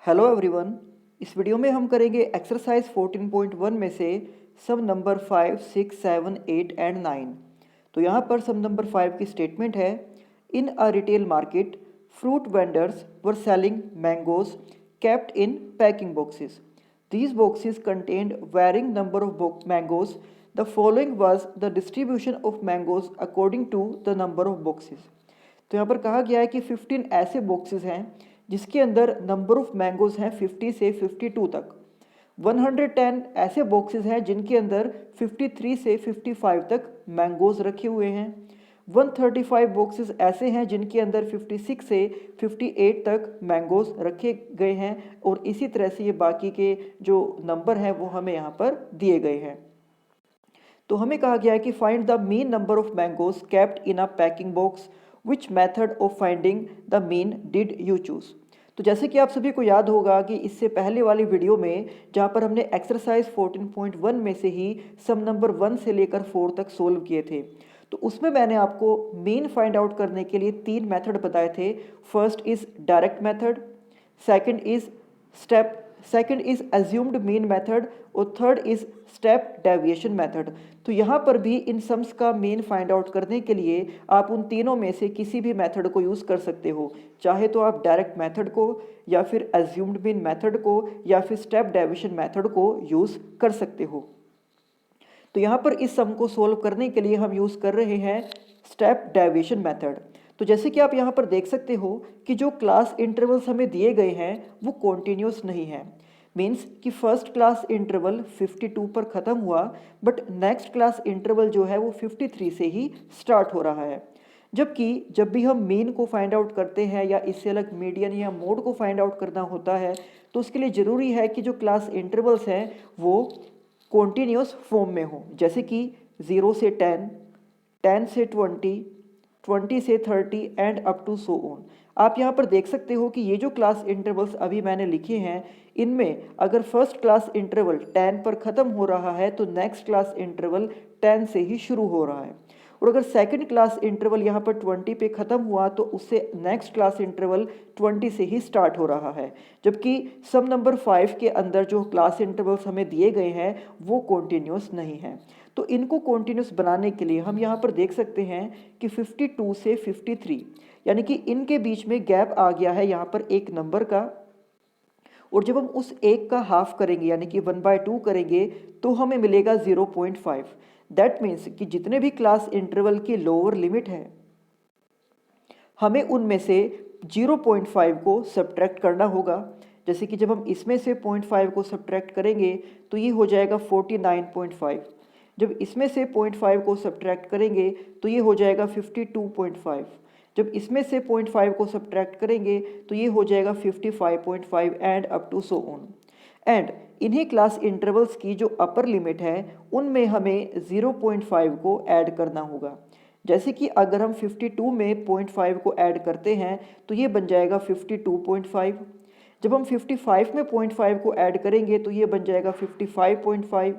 Hello everyone. इस video में हम करेंगे एक्सरसाइज 14.1 में से सम नंबर 5, 6, 7, 8 एंड 9। तो यहाँ पर सम नंबर 5 की स्टेटमेंट है, in a retail market fruit vendors were selling mangoes kept in packing boxes. These boxes contained varying number of mangoes. The following was the distribution of mangoes according to the number of boxes. तो यहाँ पर कहा गया है कि 15 ऐसे boxes हैं जिसके अंदर नंबर ऑफ मैंगोज हैं 50 से 52 तक। 110 ऐसे बॉक्सेस हैं जिनके अंदर 53 से 55 तक मैंगोज रखे हुए हैं। 135 बॉक्सेस ऐसे हैं जिनके अंदर 56 से 58 तक मैंगोज रखे गए हैं और इसी तरह से ये बाकी के जो नंबर हैं वो हमें यहाँ पर दिए गए हैं। तो हमें कहा गया है कि find the mean number of mangoes kept in a packing box, which method of finding the mean did you choose. तो जैसे कि आप सभी को याद होगा कि इससे पहले वाली वीडियो में जहाँ पर हमने एक्सरसाइज 14.1 में से ही सम नंबर 1 से लेकर 4 तक सोल्व किए थे, तो उसमें मैंने आपको मीन फाइंड आउट करने के लिए 3 मेथड बताए थे। First is direct method, second is assumed mean method और third is step deviation method. तो यहाँ पर भी इन सम्स का मीन फाइंड आउट करने के लिए आप उन तीनों में से किसी भी मेथड को यूज़ कर सकते हो, चाहे तो आप डायरेक्ट मेथड को या फिर एज्यूम्ड मीन मेथड को या फिर स्टेप डेविएशन मेथड को यूज़ कर सकते हो। तो यहाँ पर इस सम को सोल्व करने के लिए हम यूज़ कर रहे हैं स्टेप डेविएशन मेथड। तो जैसे कि आप यहाँ पर देख सकते हो कि जो क्लास इंटरवल्स हमें दिए गए हैं वो कॉन्टिन्यूस नहीं है। मीन्स कि फर्स्ट क्लास इंटरवल 52 पर ख़त्म हुआ, बट नेक्स्ट क्लास इंटरवल जो है वो 53 से ही स्टार्ट हो रहा है। जबकि जब भी हम मीन को फाइंड आउट करते हैं या इससे अलग मीडियन या मोड को फाइंड आउट करना होता है, तो उसके लिए ज़रूरी है कि जो क्लास इंटरवल्स हैं वो कॉन्टिन्यूस फॉर्म में हो, जैसे कि 0 से 10, 10 से 20, 20 से 30 and up to so on. आप यहाँ पर देख सकते हो कि ये जो क्लास इंटरवल्स अभी मैंने लिखे हैं, इनमें अगर फर्स्ट क्लास इंटरवल 10 पर ख़त्म हो रहा है तो नेक्स्ट क्लास इंटरवल 10 से ही शुरू हो रहा है, और अगर सेकंड क्लास इंटरवल यहाँ पर 20 पे ख़त्म हुआ तो उससे नेक्स्ट क्लास इंटरवल 20 से ही स्टार्ट हो रहा है। जबकि सम नंबर 5 के अंदर जो क्लास इंटरवल्स हमें दिए गए हैं वो कॉन्टिन्यूस नहीं है। तो इनको कॉन्टिन्यूस बनाने के लिए हम यहाँ पर देख सकते हैं कि 52 से 53 यानी कि इनके बीच में गैप आ गया है यहाँ पर एक नंबर का, और जब हम उस एक का हाफ करेंगे यानी कि 1/2 करेंगे तो हमें मिलेगा 0.5। दैट मीन्स कि जितने भी क्लास इंटरवल की लोअर लिमिट है हमें उनमें से 0.5 को सब्ट्रैक्ट करना होगा। जैसे कि जब हम इसमें से 0.5 को सब्ट्रैक्ट करेंगे तो ये हो जाएगा 49.5। जब इसमें से 0.5 को सब्ट्रैक्ट करेंगे तो ये हो जाएगा 52.5। जब इसमें से 0.5 को सब्ट्रैक्ट करेंगे तो ये हो जाएगा 55.5 and up to so on. And इन्हीं क्लास इंटरवल्स की जो अपर लिमिट है उनमें हमें 0.5 को ऐड करना होगा। जैसे कि अगर हम 52 में 0.5 को ऐड करते हैं तो ये बन जाएगा 52.5। जब हम 55 में 0.5 को ऐड करेंगे तो ये बन जाएगा 55.5।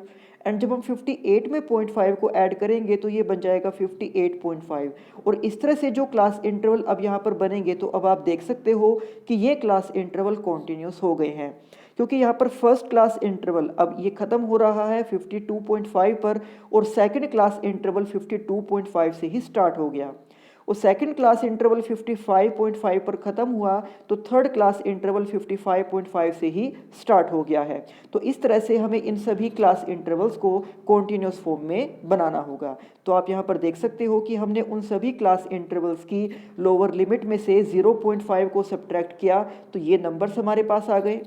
एंड जब हम 58 में 0.5 को ऐड करेंगे तो ये बन जाएगा 58.5। और इस तरह से जो क्लास इंटरवल अब यहाँ पर बनेंगे तो अब आप देख सकते हो कि ये क्लास इंटरवल कॉन्टिन्यूस हो गए हैं, क्योंकि यहाँ पर फर्स्ट क्लास इंटरवल अब ये ख़त्म हो रहा है 52.5 पर और सेकंड क्लास इंटरवल 52.5 से ही स्टार्ट हो गया, और सेकंड क्लास इंटरवल 55.5 पर ख़त्म हुआ तो थर्ड क्लास इंटरवल 55.5 से ही स्टार्ट हो गया है। तो इस तरह से हमें इन सभी क्लास इंटरवल्स को कॉन्टिन्यूस फॉर्म में बनाना होगा। तो आप यहाँ पर देख सकते हो कि हमने उन सभी क्लास इंटरवल्स की लोअर लिमिट में से 0.5 को सब्ट्रैक्ट किया तो ये नंबर्स हमारे पास आ गए,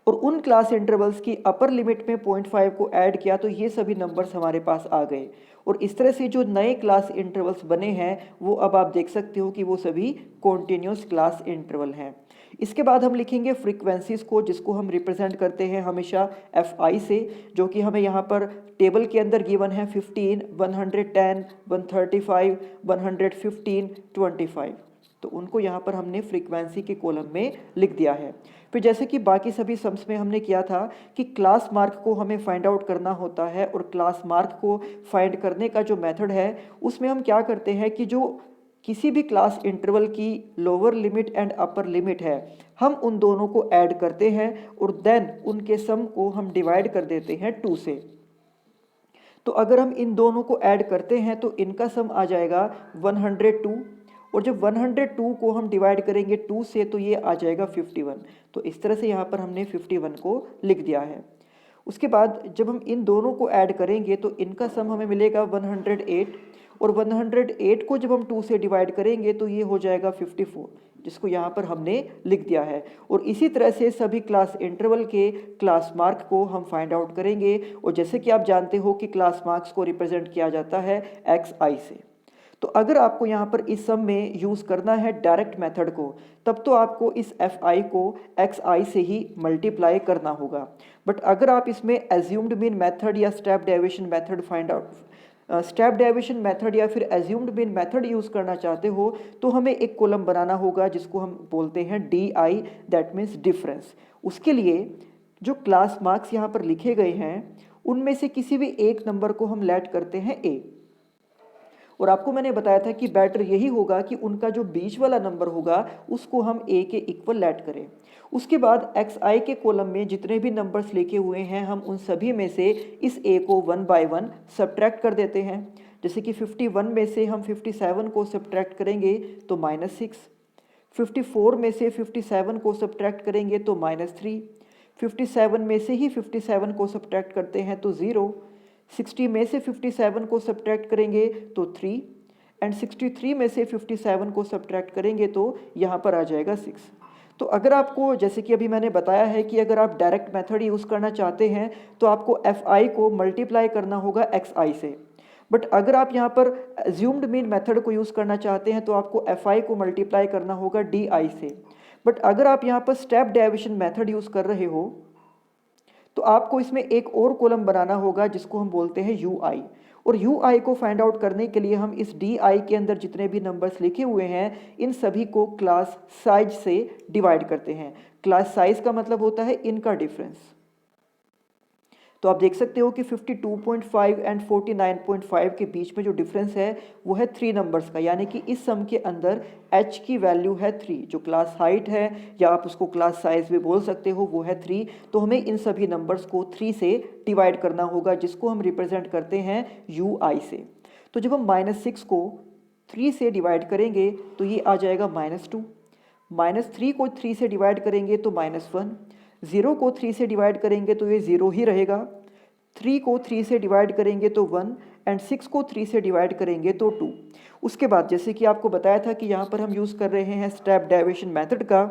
और उन क्लास इंटरवल्स की अपर लिमिट में 0.5 को ऐड किया तो ये सभी नंबर्स हमारे पास आ गए। और इस तरह से जो नए क्लास इंटरवल्स बने हैं वो अब आप देख सकते हो कि वो सभी कॉन्टिन्यूस क्लास इंटरवल हैं। इसके बाद हम लिखेंगे फ्रीक्वेंसीज को, जिसको हम रिप्रेजेंट करते हैं हमेशा FI से, जो कि हमें यहाँ पर टेबल के अंदर गिवन है 15, 110, 135, 115, 25। तो उनको यहाँ पर हमने फ्रीक्वेंसी के कॉलम में लिख दिया है। फिर जैसे कि बाकी सभी सम्स में हमने किया था कि क्लास मार्क को हमें फाइंड आउट करना होता है, और क्लास मार्क को फाइंड करने का जो मेथड है उसमें हम क्या करते हैं कि जो किसी भी क्लास इंटरवल की lower limit and upper limit है हम उन दोनों को ऐड करते हैं और देन उनके सम को हम डिवाइड कर देते हैं 2 से। तो अगर हम इन दोनों को ऐड करते हैं तो इनका सम आ जाएगा 102, और जब 102 को हम डिवाइड करेंगे 2 से तो ये आ जाएगा 51। तो इस तरह से यहाँ पर हमने 51 को लिख दिया है। उसके बाद जब हम इन दोनों को ऐड करेंगे तो इनका सम हमें मिलेगा 108, और 108 को जब हम 2 से डिवाइड करेंगे तो ये हो जाएगा 54, जिसको यहाँ पर हमने लिख दिया है। और इसी तरह से सभी क्लास इंटरवल के क्लास मार्क को हम फाइंड आउट करेंगे, और जैसे कि आप जानते हो कि क्लास मार्क्स को रिप्रेजेंट किया जाता है xi से। तो अगर आपको यहाँ पर इस सम में यूज़ करना है डायरेक्ट मेथड को, तब तो आपको इस fi को xi से ही मल्टीप्लाई करना होगा। बट अगर आप इसमें एज्यूम्ड मीन मेथड या step deviation method find out step deviation method या फिर एज्यूम्ड मीन मेथड यूज़ करना चाहते हो तो हमें एक कॉलम बनाना होगा जिसको हम बोलते हैं DI, दैट मीन्स डिफरेंस। उसके लिए जो क्लास मार्क्स यहाँ पर लिखे गए हैं उनमें से किसी भी एक नंबर को हम लेट करते हैं A, और आपको मैंने बताया था कि बेटर यही होगा कि उनका जो बीच वाला नंबर होगा उसको हम A के इक्वल लेट करें। उसके बाद xi के कॉलम में जितने भी नंबर्स लिखे हुए हैं हम उन सभी में से इस A को 1 बाय 1 सब्ट्रैक्ट कर देते हैं। जैसे कि 51 में से हम 57 को सब्ट्रैक्ट करेंगे तो -6, 54 में से 57 को सब्ट्रैक्ट करेंगे तो -3, 57 में से ही 57 को सब्ट्रैक्ट करते हैं तो 0, 60 में से 57 को सब्ट्रैक्ट करेंगे तो 3, एंड 63 में से 57 को सब्ट्रैक्ट करेंगे तो यहाँ पर आ जाएगा 6। तो अगर आपको, जैसे कि अभी मैंने बताया है कि अगर आप डायरेक्ट मेथड यूज़ करना चाहते हैं तो आपको fi को मल्टीप्लाई करना होगा xi से। बट अगर आप यहाँ पर एज्यूम्ड मीन मेथड को यूज़ करना चाहते हैं तो आपको fi को मल्टीप्लाई करना होगा di से। बट अगर आप यहाँ पर स्टेप डेविएशन मेथड यूज़ कर रहे हो तो आपको इसमें एक और कॉलम बनाना होगा जिसको हम बोलते हैं ui, और ui को फाइंड आउट करने के लिए हम इस di के अंदर जितने भी नंबर्स लिखे हुए हैं इन सभी को क्लास साइज से डिवाइड करते हैं। क्लास साइज का मतलब होता है इनका डिफरेंस। तो आप देख सकते हो कि 52.5 एंड 49.5 के बीच में जो डिफरेंस है वो है 3 नंबर्स का, यानी कि इस सम के अंदर h की वैल्यू है 3, जो क्लास हाइट है या आप उसको क्लास साइज भी बोल सकते हो वो है 3। तो हमें इन सभी नंबर्स को 3 से डिवाइड करना होगा जिसको हम रिप्रेजेंट करते हैं ui से। तो जब हम -6 को 3 से डिवाइड करेंगे तो ये आ जाएगा -2, -3 को 3 से डिवाइड करेंगे तो -1, 0 को 3 से डिवाइड करेंगे तो ये 0 ही रहेगा, 3 को 3 से डिवाइड करेंगे तो 1, एंड 6 को 3 से डिवाइड करेंगे तो 2। उसके बाद जैसे कि आपको बताया था कि यहाँ पर हम यूज़ कर रहे हैं स्टेप डेविएशन मेथड का,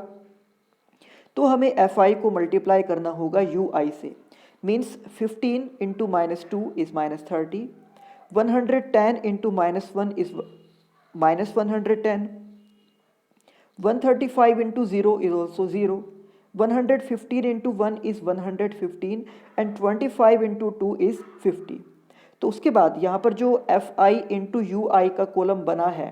तो हमें fi को मल्टीप्लाई करना होगा ui से। Means 15 into -2 is -30, 110 into -1 is -110, 135 into 0 is also 0, 115 into 1 is 115, and 25 into 2 is 50। तो उसके बाद यहाँ पर जो fi into ui का कॉलम बना है,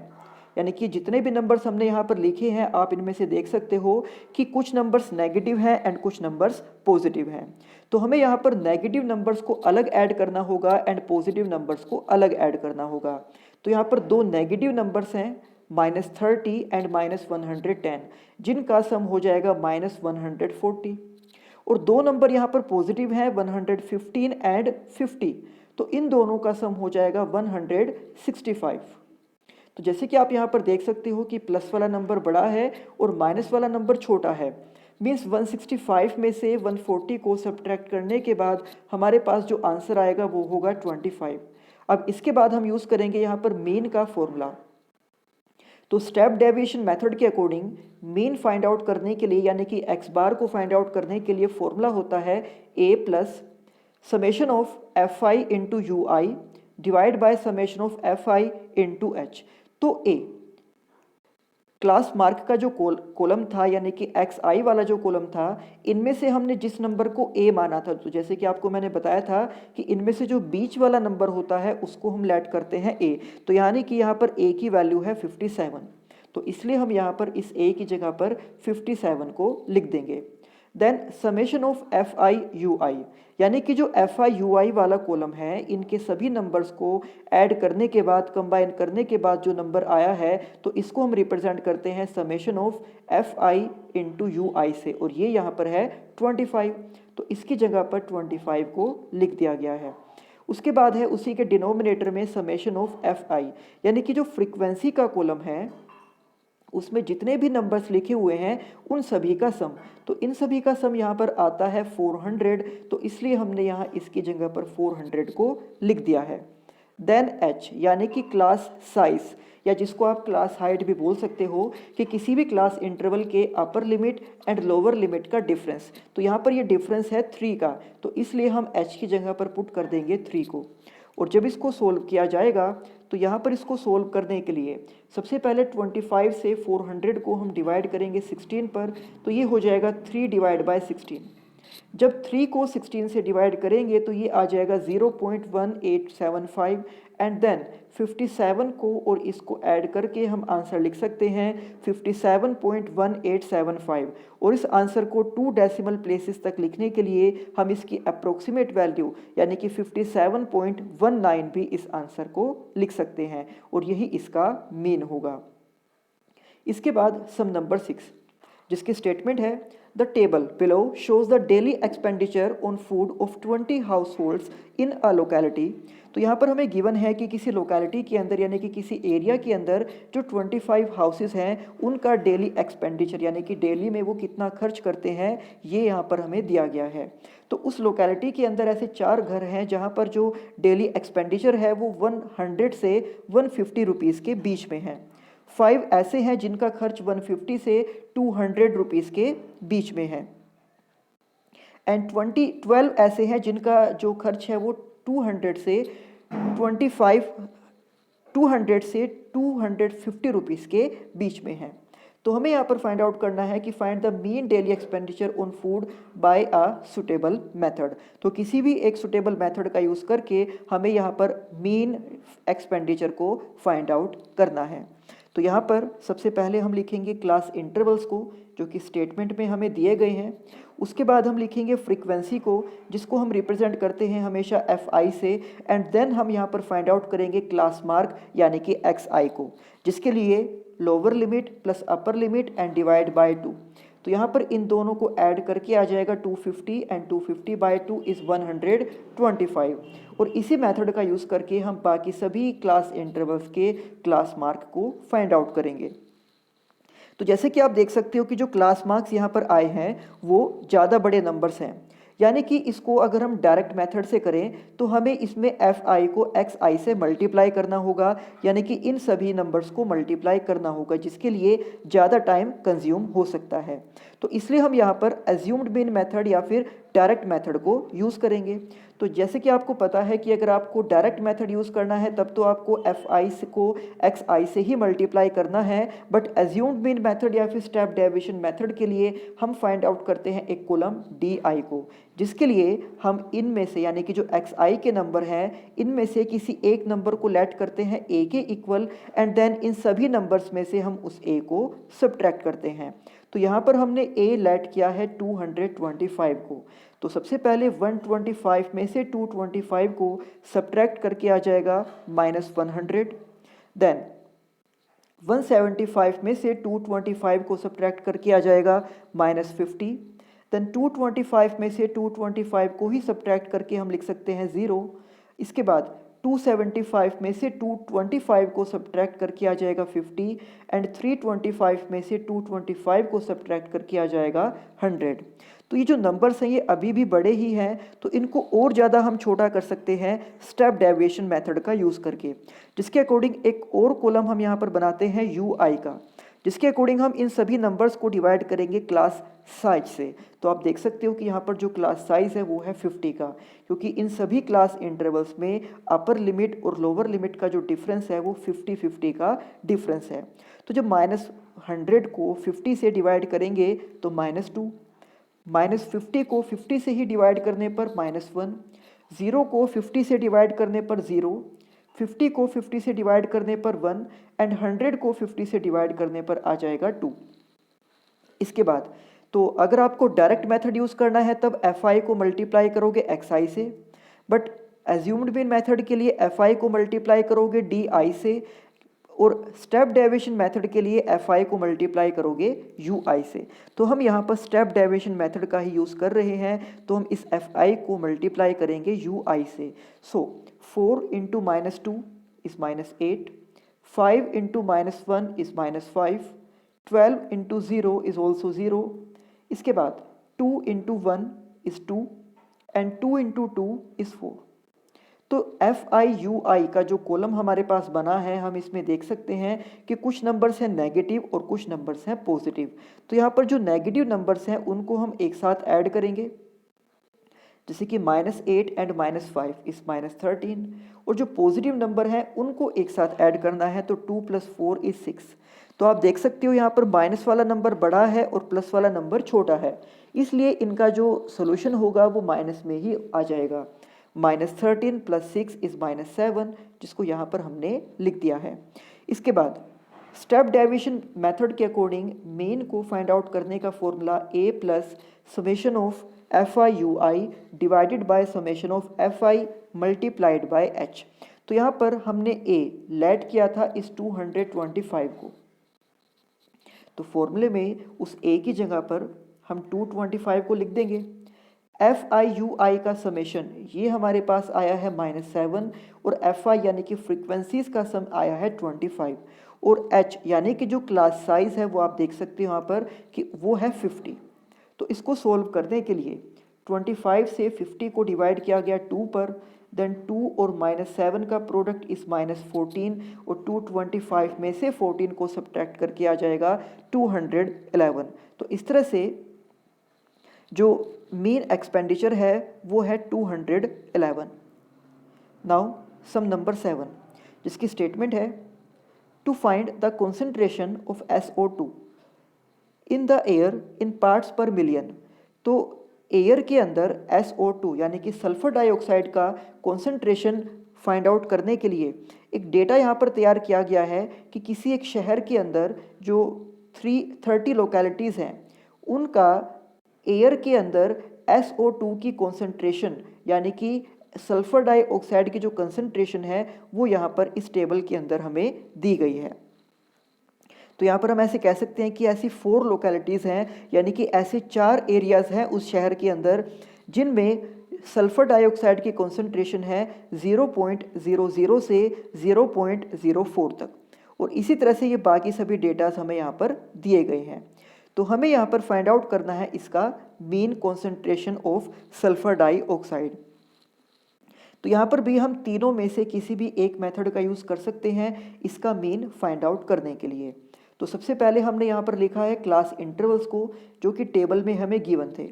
यानी कि जितने भी नंबर्स हमने यहाँ पर लिखे हैं आप इनमें से देख सकते हो कि कुछ नंबर्स नेगेटिव हैं एंड कुछ नंबर्स पॉजिटिव हैं। तो हमें यहाँ पर नेगेटिव नंबर्स को अलग ऐड करना होगा एंड पॉजिटिव नंबर्स को अलग ऐड करना होगा। तो यहाँ पर दो नेगेटिव नंबर्स हैं -30 एंड -110, जिनका सम हो जाएगा -140, और दो नंबर यहाँ पर पॉजिटिव हैं 115 एंड 50, तो इन दोनों का सम हो जाएगा 165। तो जैसे कि आप यहाँ पर देख सकते हो कि प्लस वाला नंबर बड़ा है और माइनस वाला नंबर छोटा है। मीन्स 165 में से 140 को सब्ट्रैक्ट करने के बाद हमारे पास जो आंसर आएगा वो होगा 25। अब इसके बाद हम यूज़ करेंगे यहाँ पर मीन का फॉर्मूला। तो स्टेप डेविएशन मेथड के अकॉर्डिंग मीन फाइंड आउट करने के लिए, यानी कि एक्स बार को फाइंड आउट करने के लिए फॉर्मूला होता है a plus summation of fi into U I divide by summation of fi into h। तो a क्लास मार्क का जो कॉलम था, यानी कि xi वाला जो कॉलम था, इनमें से हमने जिस नंबर को a माना था, तो जैसे कि आपको मैंने बताया था कि इनमें से जो बीच वाला नंबर होता है उसको हम लेट करते हैं a। तो यानी कि यहाँ पर a की वैल्यू है 57, तो इसलिए हम यहाँ पर इस a की जगह पर 57 को लिख देंगे। Then summation of F I U I, यानी कि जो एफ आई यू आई वाला कॉलम है इनके सभी नंबर्स को ऐड करने के बाद, कंबाइन करने के बाद जो नंबर आया है तो इसको हम रिप्रेजेंट करते हैं summation of F I into U I से, और ये यहाँ पर है 25, तो इसकी जगह पर 25 को लिख दिया गया है। उसके बाद है उसी के डिनोमिनेटर में समेशन ऑफ एफ आई, यानी कि जो फ्रीक्वेंसी का कॉलम है उसमें जितने भी नंबर्स लिखे हुए हैं उन सभी का सम, तो इन सभी का सम यहाँ पर आता है 400, तो इसलिए हमने यहाँ इसकी जगह पर 400 को लिख दिया है। देन एच, यानी कि क्लास साइज, या जिसको आप क्लास हाइट भी बोल सकते हो, कि किसी भी क्लास इंटरवल के upper limit and lower limit का डिफरेंस, तो यहाँ पर ये डिफरेंस है 3 का, तो इसलिए हम एच की जगह पर पुट कर देंगे 3 को। और जब इसको सोल्व किया जाएगा तो यहाँ पर इसको सोल्व करने के लिए सबसे पहले 25 से 400 को हम डिवाइड करेंगे 16 पर, तो ये हो जाएगा 3 डिवाइड बाय 16। जब 3 को 16 से डिवाइड करेंगे तो ये आ जाएगा 0.1875, एंड देन 57 को और इसको ऐड करके हम आंसर लिख सकते हैं 57.1875, और इस आंसर को 2 डेसिमल प्लेसेस तक लिखने के लिए हम इसकी अप्रोक्सीमेट वैल्यू यानी कि 57.19 भी इस आंसर को लिख सकते हैं, और यही इसका मीन होगा। इसके बाद सम नंबर 6, जिसकी स्टेटमेंट है the table below shows the daily expenditure on food of 20 households in a locality. तो यहाँ पर हमें गिवन है कि किसी लोकेलिटी के अंदर यानी कि किसी एरिया के अंदर जो 25 हाउसेस हैं उनका डेली एक्सपेंडिचर यानी कि डेली में वो कितना खर्च करते हैं ये यहाँ पर हमें दिया गया है। तो उस लोकेलिटी के अंदर ऐसे 4 घर हैं जहाँ पर जो डेली एक्सपेंडिचर है वो 100 से 150 रुपीज़ के बीच में है। 5 ऐसे हैं जिनका खर्च 150 से 200 रुपीज़ के बीच में है, एंड 12 ऐसे हैं जिनका जो खर्च है वो 200 से 250 रुपीज़ के बीच में है। तो हमें यहाँ पर फाइंड आउट करना है कि find the mean daily expenditure on food by a suitable method. तो किसी भी एक सुटेबल मेथड का यूज़ करके हमें यहाँ पर मीन एक्सपेंडिचर को फाइंड आउट करना है। तो यहाँ पर सबसे पहले हम लिखेंगे क्लास इंटरवल्स को जो कि स्टेटमेंट में हमें दिए गए हैं। उसके बाद हम लिखेंगे फ्रीक्वेंसी को जिसको हम रिप्रेजेंट करते हैं हमेशा एफ आई से, एंड देन हम यहाँ पर फाइंड आउट करेंगे क्लास मार्क यानी कि एक्स आई को, जिसके लिए lower limit plus upper limit and divide by 2। तो यहाँ पर इन दोनों को ऐड करके आ जाएगा 250, एंड 250 बाय 2 इज़ 125, और इसी मेथड का यूज़ करके हम बाकी सभी क्लास इंटरवल्स के क्लास मार्क को फाइंड आउट करेंगे। तो जैसे कि आप देख सकते हो कि जो क्लास मार्क्स यहाँ पर आए हैं वो ज़्यादा बड़े नंबर्स हैं, यानी कि इसको अगर हम डायरेक्ट मेथड से करें तो हमें इसमें एफ आई को एक्स आई से मल्टीप्लाई करना होगा, यानी कि इन सभी नंबर्स को मल्टीप्लाई करना होगा, जिसके लिए ज़्यादा टाइम कंज्यूम हो सकता है। तो इसलिए हम यहाँ पर एज्यूम्ड मीन मेथड या फिर डायरेक्ट मेथड को यूज़ करेंगे। तो जैसे कि आपको पता है कि अगर आपको डायरेक्ट मेथड यूज़ करना है तब तो आपको एफ आई को एक्स आई से ही मल्टीप्लाई करना है, बट एज्यूम्ड मीन मेथड या फिर स्टेप डेविएशन मेथड के लिए हम फाइंड आउट करते हैं एक कॉलम डी आई को, जिसके लिए हम इनमें से यानी कि जो एक्स आई के नंबर हैं इनमें से किसी एक नंबर को लेट करते हैं ए के इक्वल, एंड देन इन सभी नंबर्स में से हम उस ए को सब्ट्रैक्ट करते हैं। तो यहाँ पर हमने ए लेट किया है 225 को, तो सबसे पहले 125 में से 225 को सब्ट्रैक्ट करके आ जाएगा -100, देन 175 में से 225 को सब्ट्रैक्ट करके आ जाएगा -50, देन 225 में से 225 को ही सब्ट्रैक्ट करके हम लिख सकते हैं 0। इसके बाद 275 में से 225 को सब्ट्रैक्ट करके आ जाएगा 50, एंड 325 में से 225 को सब्ट्रैक्ट करके आ जाएगा 100। तो ये जो नंबर्स हैं ये अभी भी बड़े ही हैं, तो इनको और ज़्यादा हम छोटा कर सकते हैं स्टेप डेविएशन मेथड का यूज़ करके, जिसके अकॉर्डिंग एक और कॉलम हम यहाँ पर बनाते हैं यू आई का, जिसके अकॉर्डिंग हम इन सभी नंबर्स को डिवाइड करेंगे क्लास साइज से। तो आप देख सकते हो कि यहाँ पर जो क्लास साइज है वो है 50 का, क्योंकि इन सभी क्लास इंटरवल्स में अपर लिमिट और लोअर लिमिट का जो डिफरेंस है वो 50-50 का डिफरेंस है। तो जब -100 को 50 से डिवाइड करेंगे तो -2, -50 को 50 से ही डिवाइड करने पर -1, 0 को 50 से डिवाइड करने पर 0, 50 को 50 से डिवाइड करने पर 1, एंड 100 को 50 से डिवाइड करने पर आ जाएगा 2। इसके बाद तो अगर आपको डायरेक्ट मेथड यूज़ करना है तब fi को मल्टीप्लाई करोगे xi से, बट एज्यूम्ड मीन मेथड के लिए fi को मल्टीप्लाई करोगे di से, और स्टेप डेविएशन मेथड के लिए fi को मल्टीप्लाई करोगे ui से। तो हम यहाँ पर स्टेप डेविएशन मेथड का ही यूज़ कर रहे हैं, तो हम इस fi को मल्टीप्लाई करेंगे ui से। सो 4 into -2 is -8, 5 into -1 is -5, 12 into 0 is also 0। इसके बाद 2 into 1 is 2 and 2 into 2 is 4। तो FIUI का जो कॉलम हमारे पास बना है, हम इसमें देख सकते हैं कि कुछ नंबर्स हैं नेगेटिव और कुछ नंबर्स हैं पॉजिटिव। तो यहाँ पर जो नेगेटिव नंबर्स हैं उनको हम एक साथ ऐड करेंगे, जैसे कि -8 एंड -5 इस -13, और जो पॉजिटिव नंबर हैं उनको एक साथ ऐड करना है, तो 2 + 4 इज़ 6। तो आप देख सकते हो यहाँ पर माइनस वाला नंबर बड़ा है और प्लस वाला नंबर छोटा है, इसलिए इनका जो सोल्यूशन होगा वो माइनस में ही आ जाएगा। -13 + 6 इज़ -7, जिसको यहाँ पर हमने लिख दिया है। इसके बाद स्टेप डेविएशन मेथड के अकॉर्डिंग मीन को फाइंड आउट करने का formula a + summation of FIUI divided by summation of FI multiplied by h। तो यहाँ पर हमने a लेट किया था इस 225 को, तो फॉर्मूले में उस a की जगह पर हम 225 को लिख देंगे। FIUI का समेशन ये हमारे पास आया है -7, और FI यानी कि फ्रीक्वेंसीज का सम आया है 25, और H यानी कि जो क्लास साइज है वो आप देख सकते हो यहाँ पर कि वो है 50। तो इसको सोल्व करने के लिए 25 से 50 को डिवाइड किया गया 2 पर, देन 2 और -7 का प्रोडक्ट इस -14, और 225 में से 14 को सब्ट्रैक्ट करके आ जाएगा 211। तो इस तरह से जो मीन एक्सपेंडिचर है वो है 211। नाउ सम नंबर 7, जिसकी स्टेटमेंट है to find the concentration of SO2 in the air in parts per million. तो एयर के अंदर SO2 यानी कि सल्फर डाइऑक्साइड का कॉन्सेंट्रेशन फाइंड आउट करने के लिए एक डेटा यहाँ पर तैयार किया गया है कि किसी एक शहर के अंदर जो 30 लोकेलिटीज़ हैं उनका एयर के अंदर SO2 की कॉन्सेंट्रेशन यानी कि सल्फर डाइऑक्साइड की जो कंसंट्रेशन है वो यहाँ पर इस टेबल के अंदर हमें दी गई है। तो यहाँ पर हम ऐसे कह सकते हैं कि ऐसी 4 लोकेलिटीज़ हैं, यानी कि ऐसे 4 एरियाज़ हैं उस शहर के अंदर जिनमें सल्फर डाइऑक्साइड की कॉन्सेंट्रेशन है 0.00 से 0.04 तक, और इसी तरह से ये बाकी सभी डेटाज हमें यहाँ पर दिए गए हैं। तो हमें यहाँ पर फाइंड आउट करना है इसका mean concentration of sulphur dioxide. तो यहाँ पर भी हम तीनों में से किसी भी एक मेथड का यूज़ कर सकते हैं इसका मीन फाइंड आउट करने के लिए। तो सबसे पहले हमने यहाँ पर लिखा है क्लास इंटरवल्स को, जो कि टेबल में हमें गिवन थे।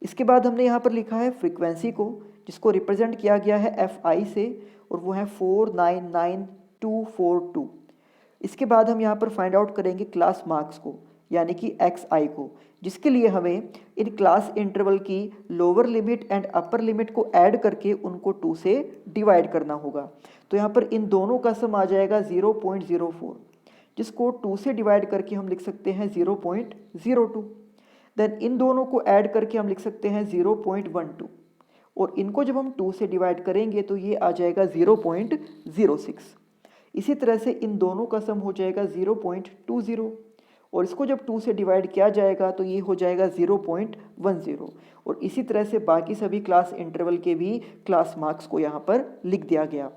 इसके बाद हमने यहाँ पर लिखा है फ्रीक्वेंसी को, जिसको रिप्रेजेंट किया गया है FI से, और वो है 499242। इसके बाद हम यहाँ पर फाइंड आउट करेंगे क्लास मार्क्स को, यानी कि XI को, जिसके लिए हमें इन क्लास इंटरवल की lower limit and upper limit को ऐड करके उनको 2 से डिवाइड करना होगा। तो यहाँ पर इन दोनों का सम आ जाएगा 0.04, जिसको 2 से डिवाइड करके हम लिख सकते हैं 0.02। देन इन दोनों को ऐड करके हम लिख सकते हैं 0.12, और इनको जब हम 2 से डिवाइड करेंगे तो ये आ जाएगा 0.06। इसी तरह से इन दोनों का सम हो जाएगा 0.20, और इसको जब 2 से डिवाइड किया जाएगा तो ये हो जाएगा 0.10, और इसी तरह से बाकी सभी क्लास इंटरवल के भी क्लास मार्क्स को यहाँ पर लिख दिया गया।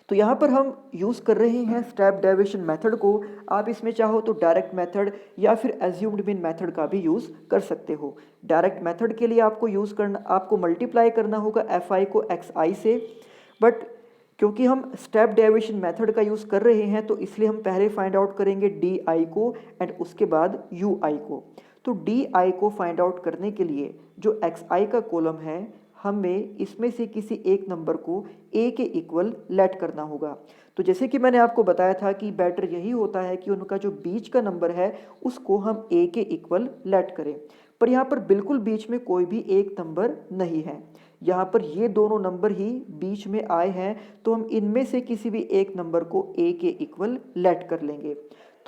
तो यहाँ पर हम यूज़ कर रहे हैं स्टेप डेविएशन मेथड को। आप इसमें चाहो तो डायरेक्ट मेथड या फिर एज्यूम्ड मीन मेथड का भी यूज़ कर सकते हो। डायरेक्ट मेथड के लिए आपको मल्टीप्लाई करना होगा FI को XI से, बट क्योंकि हम स्टेप डेविएशन मेथड का यूज़ कर रहे हैं तो इसलिए हम पहले फाइंड आउट करेंगे DI को एंड उसके बाद UI को। तो DI को फाइंड आउट करने के लिए जो XI का कॉलम है हमें इसमें से किसी एक नंबर को A के इक्वल लेट करना होगा। तो जैसे कि मैंने आपको बताया था कि बेटर यही होता है कि उनका जो बीच का नंबर है उसको हम A के इक्वल लेट करें, पर यहाँ पर बिल्कुल बीच में कोई भी एक नंबर नहीं है। यहाँ पर ये दोनों नंबर ही बीच में आए हैं, तो हम इनमें से किसी भी एक नंबर को A के इक्वल लेट कर लेंगे।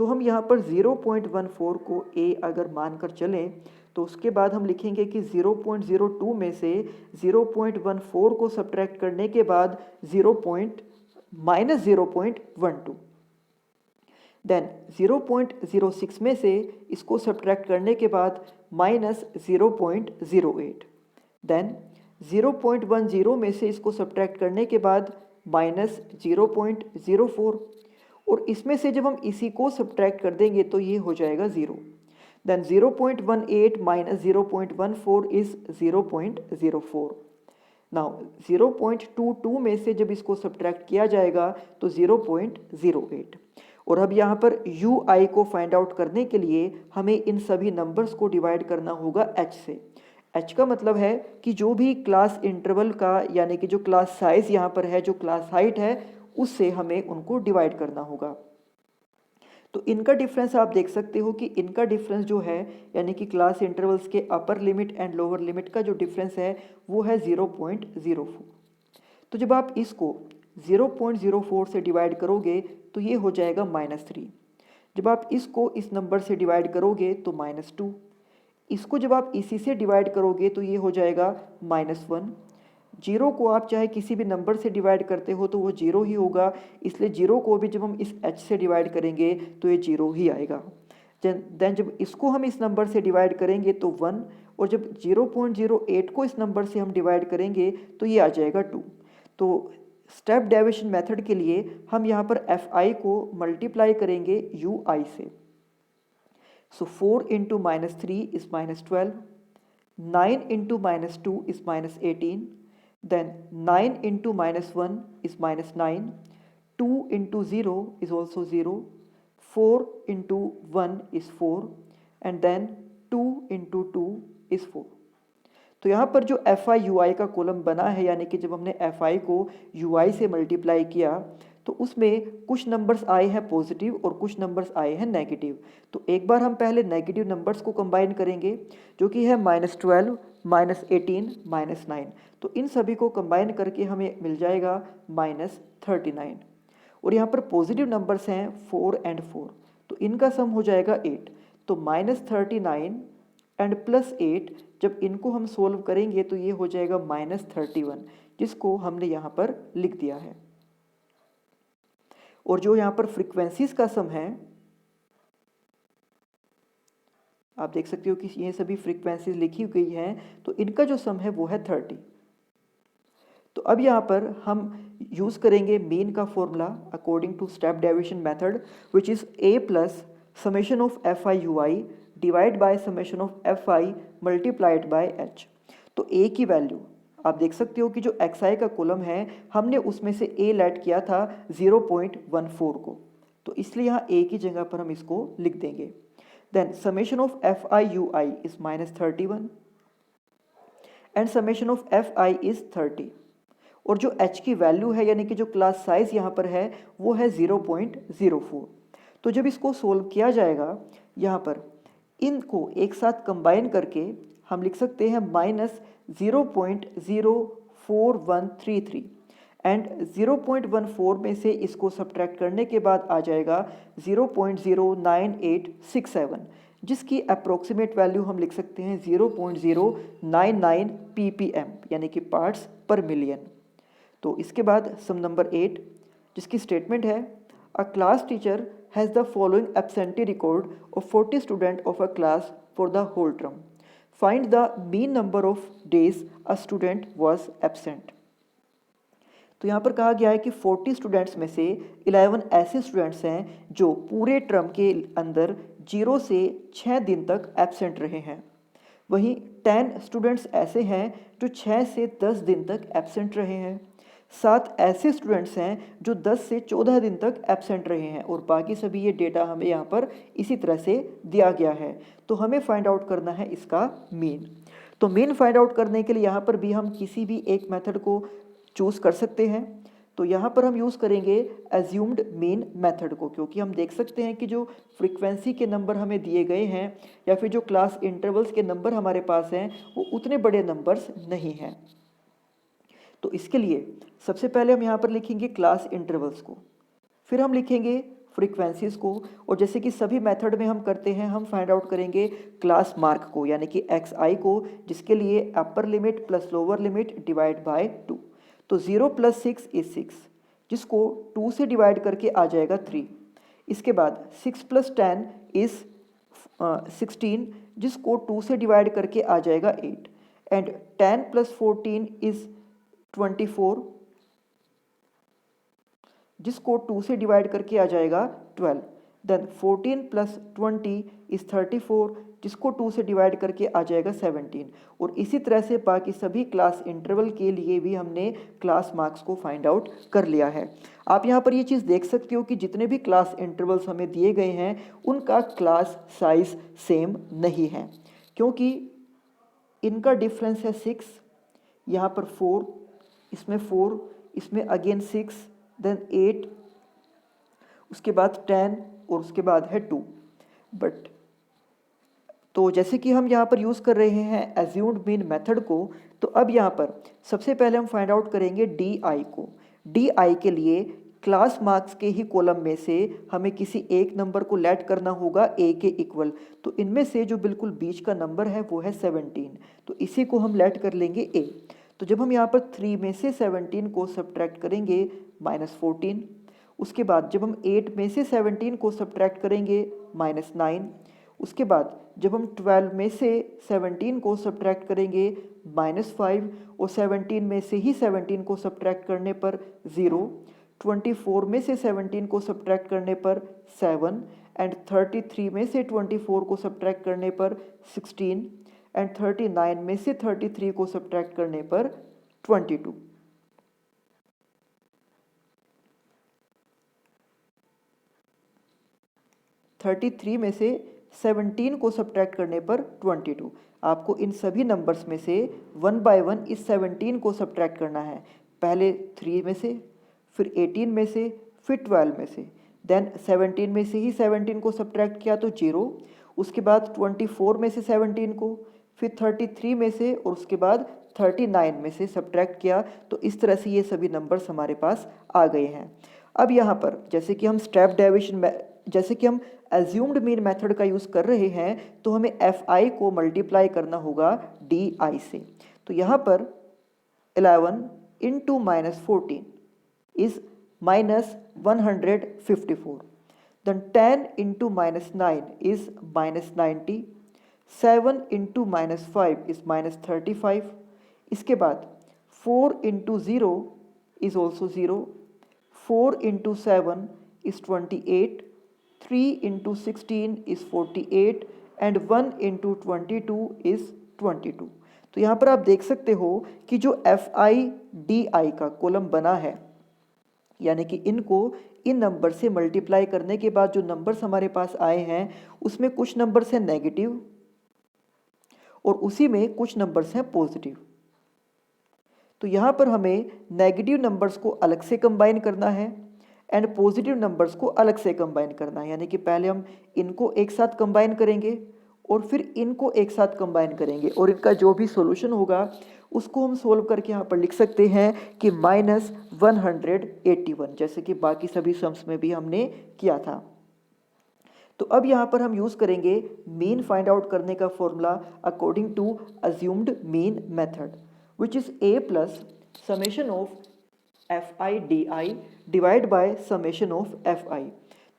तो हम यहाँ पर 0.14 को a अगर मानकर चलें तो उसके बाद हम लिखेंगे कि 0.02 में से 0.14 को सब्ट्रैक्ट करने के बाद -0.12, देन 0.06 में से इसको सब्ट्रैक्ट करने के बाद -0.08, देन 0.10 में से इसको सब्ट्रैक्ट करने के बाद -0.04, और इसमें से जब हम इसी को सब्ट्रैक्ट कर देंगे तो ये हो जाएगा 0, देन 0.18 माइनस 0.14 इज 0.04। नाउ 0.22 में से जब इसको सब्ट्रैक्ट किया जाएगा तो 0.08, और अब यहाँ पर ui को फाइंड आउट करने के लिए हमें इन सभी नंबर्स को डिवाइड करना होगा h से। h का मतलब है कि जो भी क्लास इंटरवल का यानी कि जो क्लास साइज यहाँ पर है, जो क्लास हाइट है, उससे हमें उनको डिवाइड करना होगा। तो इनका डिफरेंस आप देख सकते हो कि इनका डिफरेंस जो है यानी कि क्लास इंटरवल्स के upper limit and lower limit का जो डिफरेंस है वो है 0.04। तो जब आप इसको 0.04 से डिवाइड करोगे तो ये हो जाएगा -3। जब आप इसको इस नंबर से डिवाइड करोगे तो -2। इसको जब आप इसी से डिवाइड करोगे तो ये हो जाएगा -1। जीरो को आप चाहे किसी भी नंबर से डिवाइड करते हो तो वो जीरो ही होगा, इसलिए जीरो को भी जब हम इस h से डिवाइड करेंगे तो ये जीरो ही आएगा। देन जब इसको हम इस नंबर से डिवाइड करेंगे तो 1, और जब 0.08 को इस नंबर से हम डिवाइड करेंगे तो ये आ जाएगा 2। तो स्टेप डेविएशन मेथड के लिए हम यहाँ पर fi को मल्टीप्लाई करेंगे ui से। सो 4 into -3 is -12, 9 into -2 is -18, then 9 into -1 is -9, 2 into 0 is also 0, 4 into 1 is 4, and then 2 into 2 is 4। तो यहाँ पर जो fi ui का कॉलम बना है यानी कि जब हमने fi को ui से मल्टीप्लाई किया तो उसमें कुछ नंबर्स आए हैं पॉजिटिव और कुछ नंबर्स आए हैं नेगेटिव। तो एक बार हम पहले नेगेटिव नंबर्स को कंबाइन करेंगे जो कि है -12, -18, -9। तो इन सभी को कंबाइन करके हमें मिल जाएगा -39, और यहाँ पर पॉजिटिव नंबर्स हैं 4 एंड 4, तो इनका सम हो जाएगा 8। तो -39 एंड +8 जब इनको हम सोल्व करेंगे तो ये हो जाएगा -31, जिसको हमने यहाँ पर लिख दिया है। और जो यहाँ पर फ्रीक्वेंसीज का सम है आप देख सकते हो कि ये सभी फ्रीक्वेंसीज लिखी गई हैं, तो इनका जो सम है वो है 30। तो अब यहाँ पर हम यूज़ करेंगे मीन का formula according to step deviation method, which is a plus summation of fi ui divide by summation of fi multiplied by h। तो a की वैल्यू आप देख सकते हो कि जो xi का कॉलम है हमने उसमें से a लेट किया था 0.14 को, तो इसलिए यहाँ a की जगह पर हम इसको लिख देंगे। Then summation of fi ui is -31 and summation of fi is 30, और जो h की वैल्यू है यानी कि जो क्लास साइज यहाँ पर है वो है 0.04। तो जब इसको सोल्व किया जाएगा यहाँ पर इनको एक साथ कंबाइन करके हम लिख सकते हैं -0.04133, एंड 0.14 में से इसको सब्ट्रैक्ट करने के बाद आ जाएगा 0.09867, जिसकी अप्रोक्सीमेट वैल्यू हम लिख सकते हैं 0.099 ppm यानी कि पार्ट्स पर मिलियन। तो इसके बाद सम नंबर 8 जिसकी स्टेटमेंट है a class teacher has the following absentee record of 40 student of a class for the whole term, find the mean number of days a student was absent. तो यहाँ पर कहा गया है कि 40 स्टूडेंट्स में से 11 ऐसे स्टूडेंट्स हैं जो पूरे टर्म के अंदर 0 से 6 दिन तक एब्सेंट रहे हैं, वहीं 10 स्टूडेंट्स ऐसे हैं जो 6 से 10 दिन तक एब्सेंट रहे हैं, 7 ऐसे स्टूडेंट्स हैं जो 10 से 14 दिन तक एब्सेंट रहे हैं, और बाकी सभी ये डेटा हमें यहाँ पर इसी तरह से दिया गया है। तो हमें फाइंड आउट करना है इसका मीन। तो मीन फाइंड आउट करने के लिए यहाँ पर भी हम किसी भी एक मेथड को चूज़ कर सकते हैं। तो यहाँ पर हम यूज़ करेंगे एज्यूम्ड मीन मेथड को, क्योंकि हम देख सकते हैं कि जो फ्रीक्वेंसी के नंबर हमें दिए गए हैं या फिर जो क्लास इंटरवल्स के नंबर हमारे पास हैं वो उतने बड़े नंबर्स नहीं हैं। तो इसके लिए सबसे पहले हम यहाँ पर लिखेंगे क्लास इंटरवल्स को, फिर हम लिखेंगे फ्रीक्वेंसीज को, और जैसे कि सभी मेथड में हम करते हैं, हम फाइंड आउट करेंगे क्लास मार्क को, यानी कि xi को, जिसके लिए upper limit plus lower limit divide by 2। तो 0 + 6 इज 6, जिसको 2 से डिवाइड करके आ जाएगा 3। इसके बाद 6 + 10 इज 16, जिसको 2 से डिवाइड करके आ जाएगा 8। एंड 10 + 14 इज 24, जिसको 2 से डिवाइड करके आ जाएगा 12। देन 14 + 20 इज 34, जिसको 2 से डिवाइड करके आ जाएगा 17। और इसी तरह से बाकी सभी क्लास इंटरवल के लिए भी हमने क्लास मार्क्स को फाइंड आउट कर लिया है। आप यहाँ पर ये चीज़ देख सकते हो कि जितने भी क्लास इंटरवल्स हमें दिए गए हैं उनका क्लास साइज सेम नहीं है, क्योंकि इनका डिफरेंस है 6, यहाँ पर 4, इसमें 4, इसमें अगेन 6, देन 8, उसके बाद 10 और उसके बाद है 2। बट तो जैसे कि हम यहाँ पर यूज़ कर रहे हैं एज्यूम्ड मीन मेथड को, तो अब यहाँ पर सबसे पहले हम फाइंड आउट करेंगे DI को। DI के लिए क्लास मार्क्स के ही कॉलम में से हमें किसी एक नंबर को लेट करना होगा A के इक्वल। तो इनमें से जो बिल्कुल बीच का नंबर है वो है 17, तो इसी को हम लेट कर लेंगे A। तो जब हम यहाँ पर 3 में से 17 को सब्ट्रैक्ट करेंगे -14, उसके बाद जब हम 8 में से 17 को सब्ट्रैक्ट करेंगे -9, उसके बाद जब हम 12 में से 17 को सब्ट्रैक्ट करेंगे -5, और 17 में से ही 17 को सब्ट्रैक्ट करने पर 0, 24 में से 17 को सब्ट्रैक्ट करने पर 7, एंड 33 में से 24 को सब्ट्रैक्ट करने पर 16, एंड 39 में से 33 को सब्ट्रैक्ट करने पर 22। थर्टी में से 17 को सब्ट्रैक्ट करने पर 22। आपको इन सभी नंबर्स में से 1 बाय 1 इस 17 को सब्ट्रैक्ट करना है। पहले 3 में से, फिर 18 में से, फिर 12 में से। देन 17 में से ही 17 को सब्ट्रैक्ट किया तो 0, उसके बाद 24 में से 17 को, फिर 33 में से, और उसके बाद 39 में से सब्ट्रैक्ट किया। तो इस तरह से ये सभी नंबर्स हमारे पास आ गए हैं। अब यहाँ पर जैसे कि हम स्टेप डेविएशन जैसे कि हम एज्यूम्ड मीन मेथड का यूज़ कर रहे हैं, तो हमें FI को मल्टीप्लाई करना होगा DI से। तो यहाँ पर 11 into -14 is -154, then 10 into -9 is -90, 7 into -5 is -35, इसके बाद 4 into 0 is also 0, 4 into 7 is 28, 3 into 16 is 48, and 1 into 22 is 22। तो यहाँ पर आप देख सकते हो कि जो FI DI का कॉलम बना है, यानी कि इनको इन नंबर से मल्टीप्लाई करने के बाद जो नंबर्स हमारे पास आए हैं उसमें कुछ नंबर्स हैं नेगेटिव और उसी में कुछ नंबर्स हैं पॉजिटिव। तो यहाँ पर हमें नेगेटिव नंबर्स को अलग से कंबाइन करना है एंड पॉजिटिव नंबर्स को अलग से कंबाइन करना है, यानी कि पहले हम इनको एक साथ कंबाइन करेंगे और फिर इनको एक साथ कंबाइन करेंगे, और इनका जो भी सॉल्यूशन होगा उसको हम सोल्व करके यहाँ पर लिख सकते हैं कि -181, जैसे कि बाकी सभी सम्स में भी हमने किया था। तो अब यहाँ पर हम यूज़ करेंगे मीन फाइंड आउट करने का formula according to assumed mean method, which is A plus summation of FI DI divide by summation of FI।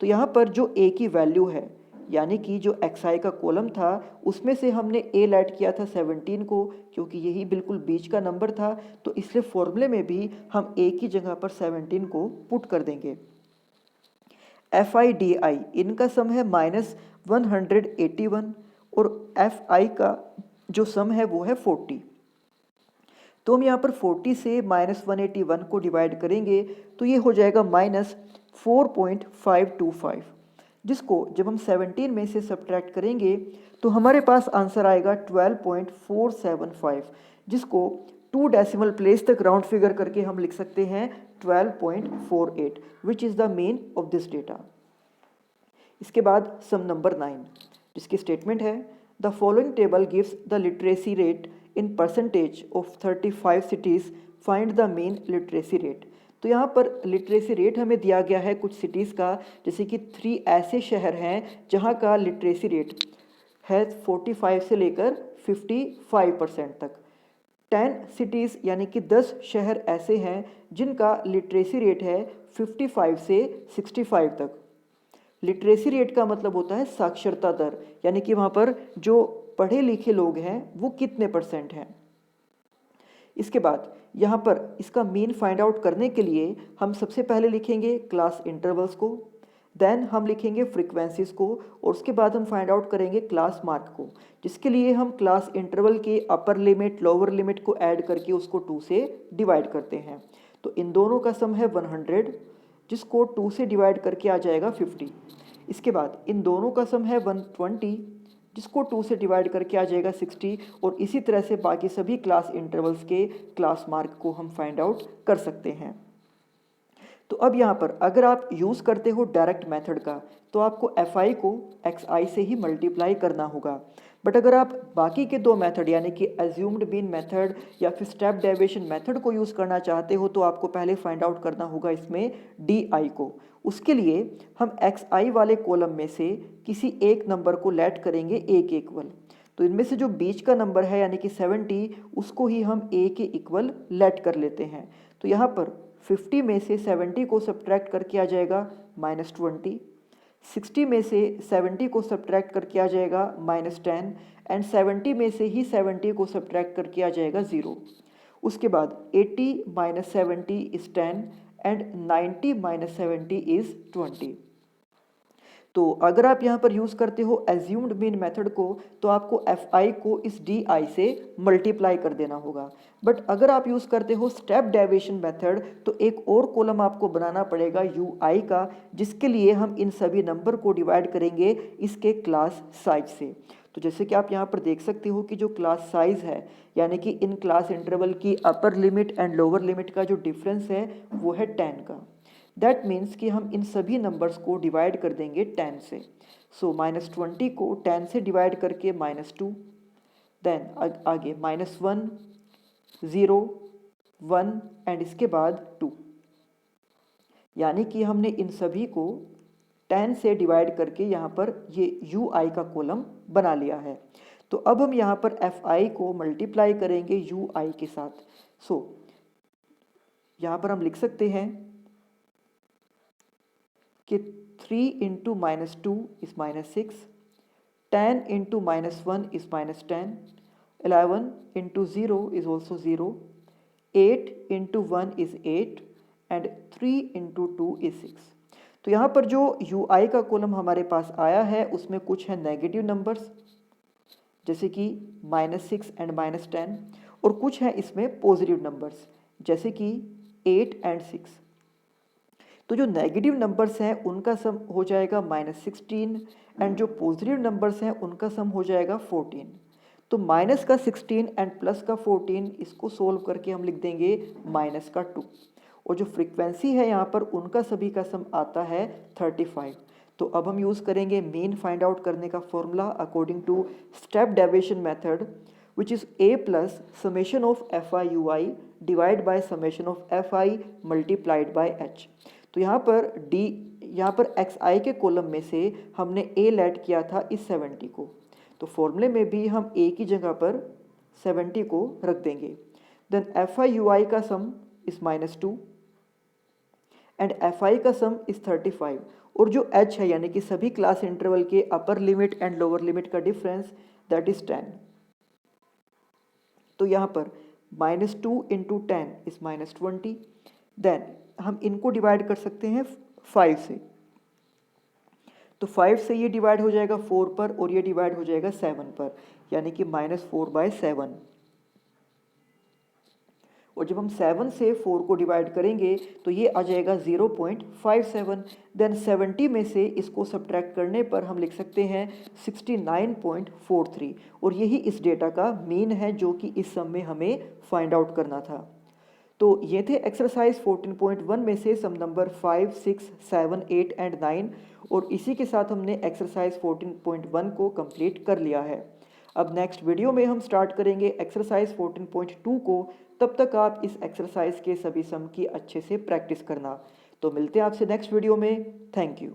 तो यहाँ पर जो A की वैल्यू है, यानी कि जो XI का कॉलम था उसमें से हमने A लेट किया था 17 को, क्योंकि यही बिल्कुल बीच का नंबर था, तो इसलिए फॉर्मूले में भी हम A की जगह पर 17 को पुट कर देंगे। FI DI इनका सम है -181 और FI का जो सम है वो है 40। तो हम यहाँ पर 40 से -181 को डिवाइड करेंगे तो ये हो जाएगा -4.525, जिसको जब हम 17 में से सब्ट्रैक्ट करेंगे तो हमारे पास आंसर आएगा 12.475, जिसको 2 डेसिमल प्लेस तक राउंड फिगर करके हम लिख सकते हैं 12.48, which is the mean of this data. इसके बाद सम नंबर 9, जिसकी स्टेटमेंट है the following table gives the literacy rate in percentage of 35 cities, find the mean literacy rate। तो यहाँ पर लिटरेसी रेट हमें दिया गया है कुछ सिटीज़ का, जैसे कि 3 ऐसे शहर हैं जहाँ का लिटरेसी रेट है 45 से लेकर 55% तक। 10 सिटीज़ यानी कि 10 शहर ऐसे हैं जिनका लिटरेसी रेट है 55 से 65 तक। लिटरेसी रेट का मतलब होता है साक्षरता दर, यानी कि वहाँ पर जो पढ़े लिखे लोग हैं वो कितने परसेंट हैं। इसके बाद यहाँ पर इसका मीन फाइंड आउट करने के लिए हम सबसे पहले लिखेंगे क्लास इंटरवल्स को, देन हम लिखेंगे फ्रीक्वेंसीज को, और उसके बाद हम फाइंड आउट करेंगे क्लास मार्क को, जिसके लिए हम क्लास इंटरवल के अपर लिमिट लोअर लिमिट को ऐड करके उसको 2 से डिवाइड करते हैं। तो इन दोनों का सम है 100, जिसको 2 से डिवाइड करके आ जाएगा 50। इसके बाद इन दोनों का सम है 120, जिसको 2 से डिवाइड करके आ जाएगा 60, और इसी तरह से बाकी सभी क्लास इंटरवल्स के क्लास मार्क को हम फाइंड आउट कर सकते हैं। तो अब यहाँ पर अगर आप यूज़ करते हो डायरेक्ट मेथड का तो आपको fi को xi से ही मल्टीप्लाई करना होगा। बट अगर आप बाकी के दो मेथड यानी कि एज्यूम्ड मीन मेथड या फिर स्टेप डेविएशन मेथड को यूज़ करना चाहते हो तो आपको पहले फाइंड आउट करना होगा इसमें di को। उसके लिए हम xi वाले कॉलम में से किसी एक नंबर को लेट करेंगे a के इक्वल। तो इनमें से जो बीच का नंबर है यानी कि 70, उसको ही हम a के इक्वल लेट कर लेते हैं। तो यहाँ पर 50 में से 70 को सब्ट्रैक्ट करके आ जाएगा -20, 60 में से 70 को सब्ट्रैक्ट करके आ जाएगा -10, एंड 70 में से ही 70 को सब्ट्रैक्ट करके आ जाएगा 0। उसके बाद 80 - 70 इज़ 10 एंड 90 - 70 इज़ 20। तो अगर आप यहाँ पर यूज़ करते हो एज्यूम्ड मीन मेथड को तो आपको fi को इस di से मल्टीप्लाई कर देना होगा। बट अगर आप यूज़ करते हो स्टेप डेविएशन मेथड तो एक और कॉलम आपको बनाना पड़ेगा ui का, जिसके लिए हम इन सभी नंबर को डिवाइड करेंगे इसके क्लास साइज से। तो जैसे कि आप यहाँ पर देख सकते हो कि जो क्लास साइज है यानी कि इन क्लास इंटरवल की upper limit and lower limit का जो डिफरेंस है वो है 10 का। दैट मीन्स कि हम इन सभी नंबर्स को डिवाइड कर देंगे 10 से। सो -20 को 10 से डिवाइड करके -2, देन आगे -1, 0, 1 एंड इसके बाद 2, यानी कि हमने इन सभी को 10 से डिवाइड करके यहाँ पर ये ui का कॉलम बना लिया है। तो अब हम यहाँ पर fi को मल्टीप्लाई करेंगे ui के साथ। सो यहाँ पर हम लिख सकते हैं कि 3 × -2 is -6, 10 × -1 is -10, 11 × 0 is also 0, 8 × 1 is 8 and 3 × 2 is 6। तो यहाँ पर जो ui का कॉलम हमारे पास आया है उसमें कुछ है नेगेटिव नंबर्स जैसे कि -6 एंड -10, और कुछ है इसमें पॉजिटिव नंबर्स जैसे कि 8 एंड 6। तो जो नेगेटिव नंबर्स हैं उनका सम हो जाएगा -16 एंड जो पॉजिटिव नंबर्स हैं उनका सम हो जाएगा 14। तो माइनस का 16 एंड प्लस का 14 इसको सोल्व करके हम लिख देंगे -2, और जो फ्रीक्वेंसी है यहाँ पर उनका सभी का सम आता है 35। तो अब हम यूज़ करेंगे मीन फाइंड आउट करने का formula according to step deviation method which is a plus summation of fi ui divided by summation of fi multiplied by h। तो यहाँ पर xi के कॉलम में से हमने a लेट किया था इस 70 को, तो फॉर्मूले में भी हम a की जगह पर 70 को रख देंगे। देन fi ui का सम इस -2 एंड fi का सम इस 35, और जो h है यानी कि सभी क्लास इंटरवल के upper limit and lower limit का डिफरेंस दैट इज 10। तो यहाँ पर -2 × 10 इज -20, देन हम इनको डिवाइड कर सकते हैं 5 से। तो 5 से ये डिवाइड हो जाएगा 4 पर और ये डिवाइड हो जाएगा 7 पर, यानी कि -4/7। और जब हम 7 से 4 को डिवाइड करेंगे तो ये आ जाएगा 0.57। देन 70 में से इसको सब्ट्रैक्ट करने पर हम लिख सकते हैं 69.43, और यही इस डेटा का मीन है जो कि इस सम में हमें फाइंड आउट करना था। तो ये थे एक्सरसाइज 14.1 में से सम नंबर 5, 6, 7, 8 एंड 9, और इसी के साथ हमने एक्सरसाइज 14.1 को कंप्लीट कर लिया है। अब नेक्स्ट वीडियो में हम स्टार्ट करेंगे एक्सरसाइज 14.2 को। तब तक आप इस एक्सरसाइज के सभी सम की अच्छे से प्रैक्टिस करना। तो मिलते हैं आपसे नेक्स्ट वीडियो में। Thank you.